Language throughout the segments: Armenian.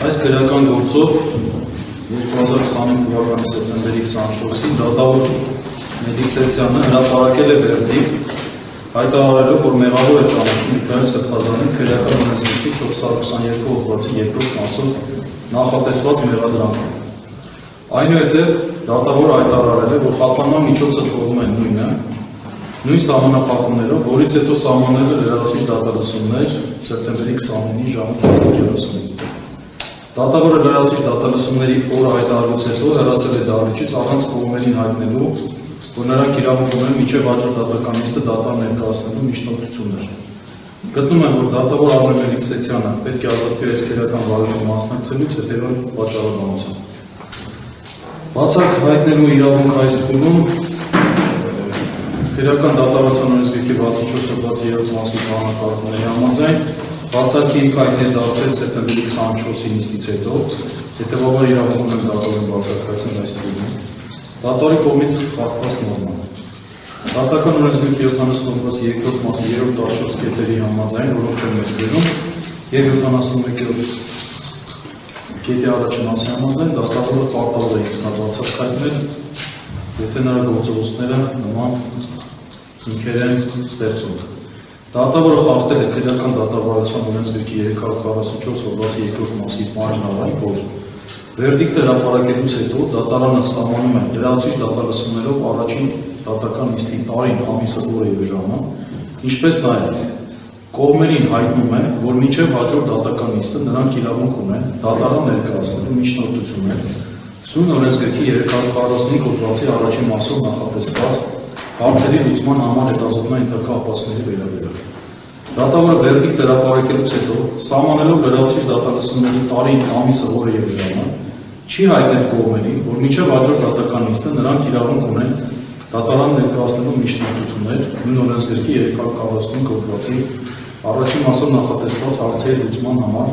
Այս քրեական գործով 2025 թվականի սեպտեմբերի 24-ին դատավոր Մեդիքսեցյանը հրապարակել է վերդիկտ, հայտարարելով, որ մեղավոր է ճանաչում Միքայել Սրբազանին քրեական օրենսգրքի 422 հոդվածի 2-րդ մասով նախատեսված մեղադրանքով։ Այնուհետև դատավորը հայտարարել է, որ խափանման միջոցը թողնում է նույն սահմանափակումներով, որից հետո սահմանել է լրացուցիչ դատալսումներ սեպտեմբերի 29-ի ժամը 10:30-ին։ Դատավորը լրացուցիչ դատալսումների օրը հայտարարելուց հետո հեռացել է դահլիճից առանց կողմերին հայտնելու, որ նրանք իրավունք ունեն մինչև հաջորդ դատական նիստը դատարան ներկայացնելու միջնորդություններ։ Գտնում եմ, որ դատավոր Ալեն Մեդիքսեցյանը պետք է ազատվի այս քրեական վարույթին մասնակցելուց հետևյալ պատճառաբանությամբ։ Բացակ հայտնելու իրավունք այս փուլում քրեական դատավարության օրենսգրքի 64 հոդվածի 3 մասի կանոնակարգումների համաձայն բացակի հայտնես դարձել սեպտեմբերի 24-ի նիստից հետո, հետևաբար իրավունք ունեն դատավորին բացակայել այս փուլում։ Դատավորի կողմից խախտված նորմա։ Դատական օրենսգրքի 70 հոդվածի 2-րդ մասի 3-րդ 14 կետերի համաձայն, որոնք չեն մեջբերում, եւ 71-րդ կետի առաջին մասի համաձայն դատավորը պարտավոր է ինքնաբացած հայտնել, եթե նրա գործողությունները նման հիմքեր են ստեղծում։ Դատավորը խախտել է քրեական դատավարության օրենսգրքի 344 հոդվածի 2-րդ մասի մարմնավորի կողմ։ Վերդիկտը հրապարակելուց հետո դատարանը սահմանում է լրացուցիչ դատալսումներով առաջին դատական նիստի տարին, ամիսը, օրը եւ ժամը, ինչպես նաեւ կողմերին հայտնում է, որ մինչև հաջորդ դատական նիստը նրանք իրավունք ունեն դատարան ներկայացնելու միջնորդություններ սույն օրենսգրքի 345 հոդվածի առաջին մասով նախատեսված հարցերի լուծման համար հետազոտման ենթակա ապացույցների վերաբերյալ։ Դատավորը վերդիկտ հրապարակելուց հետո սահմանելով լրացուցիչ դատալսումների տարին, ամիսը, օրը եւ ժամը չի հայտնել կողմերին, որ մինչև հաջորդ դատական նիստը նրանք իրավունք ունեն դատարան ներկայացնելու միջնորդություններ նույն օրենսգրքի 345 հոդվածի առաջին մասով նախատեսված հարցերի լուծման համար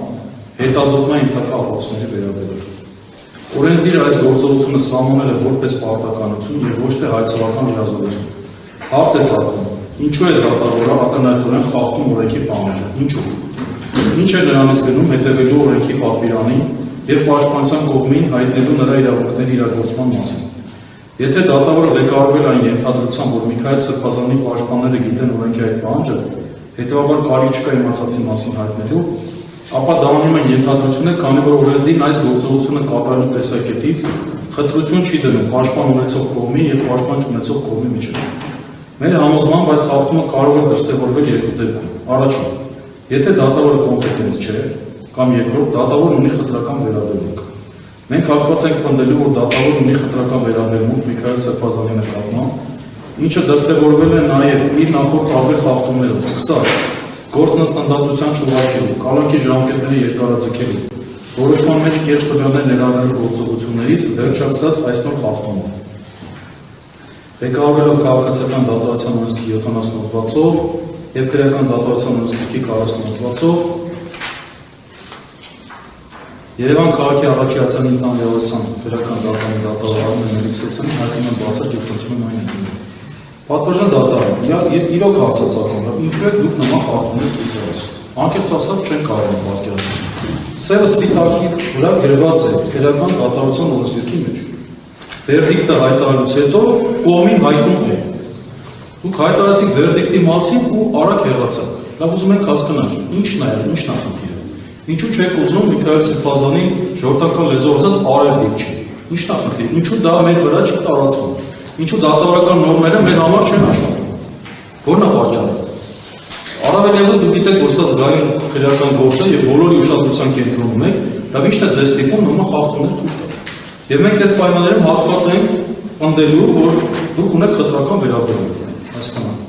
հետազոտման ենթակա ապացույցների վերաբերյալ։ Օրենսդիրը այս գործողությունը սահմանել է որպես պարտականություն եւ ոչ թե հայցողական լիազորություն։ Հարց է ծագում. ինչու է դատավորը ակնհայտորեն խախտում օրենքի պահանջը։ Ինչու։ Ինչ է նրանից գնում հետևելու օրենքի պատվիրանին եւ պաշտպանության կողմին հայտնելու նրա իրավունքների իրագործման մասին։ Եթե դատավորը ղեկավարվել այն ենթադրությամբ, որ Միքայել Սրբազանի պաշտպանները գիտեն օրենքի այդ պահանջը, հետեւաբար կարիք չկա իմացածի մասին հայտնելու, ապա դա անում են ենթադրությունը, քանի որ օրենսդիրն այս գործողությունը կատարելու տեսակետից խտրություն չի դնում պաշտպան ունեցող կողմի եւ պաշտպան չունեցող կողմի միջեւ։ Մեր համոզմամբ այս խախտումը կարող է դրսևորվել երկու դեպքում։ Առաջին, եթե դատավորը կոմպետենտ չէ, կամ երկրորդ, դատավորն ունի խտրական վերաբերմունք։ Մենք հակված ենք պնդելու, որ դատավորն ունի խտրական վերաբերմունք Միքայել Սրբազանի նկատմամբ, ինչը դրսևորվել է նաև իր նախորդ տարբեր խախտումներով, սկսած գործնաստանդարտության չուղարկելու, կալանքի ժամկետների երկարաձգելու, որոշման մեջ կեղծ տվյալներ ներառնելու գործողություններից վերջացած այսնոր խախտումով։ Ղեկավարելով քաղաքացիական դատավարության օրենսգրքի 70 հոդվածով եւ քրեական դատավարության օրենսգրքի 40 հոդվածով Երևան քաղաքի առաջացան ինտանյալության քրեական դատարանի դատավարում Մեդիքսեցյանը հայտնում են բացակ եւ խնդրում այն ընդունել։ Պատվաժան դատարան, իրոք հարցածագում, ինչու է դուք նման խախտումներ դուրս։ Անկեղծ ասած չեն կարող պատկերացնել։ Սևը սպիտակի վրա գրված է քրեական դատավարության օրենսգրքի մեջ։ Վերդիկտը հայտարարելուց հետո կողմին հայտնում է։ Դուք հայտարարեցիք վերդիկտի մասին ու արագ հեռացաք։ Լավ ուզում ենք հասկանալ, ինչն է, ինչն է խնդիրը։ Ինչու չեք ուզում Միքայել Սրբազանի ժողովրդական լեզվով ասած արել դիպչի։ Ինչն է խնդիրը։ Ինչու դա մեր վրա չի տարածվում։ Ինչու դատավարական նորմերը մեր համար չեն աշխատում։ Որն է պատճառը։ Առավել ևս դուք գիտեք, որ սա զգայուն քրեական գործ է եւ բոլորի ուշադրության կենտրոնում եք, դա ի՞նչն է ձեզ ստիպում նոմա խախտումներ թույլ տալ։ Եվ մենք այս պայմաններում հակված ենք պնդելու, որ դուք ունեք խտրական վերաբերմունք։ Հասկանա։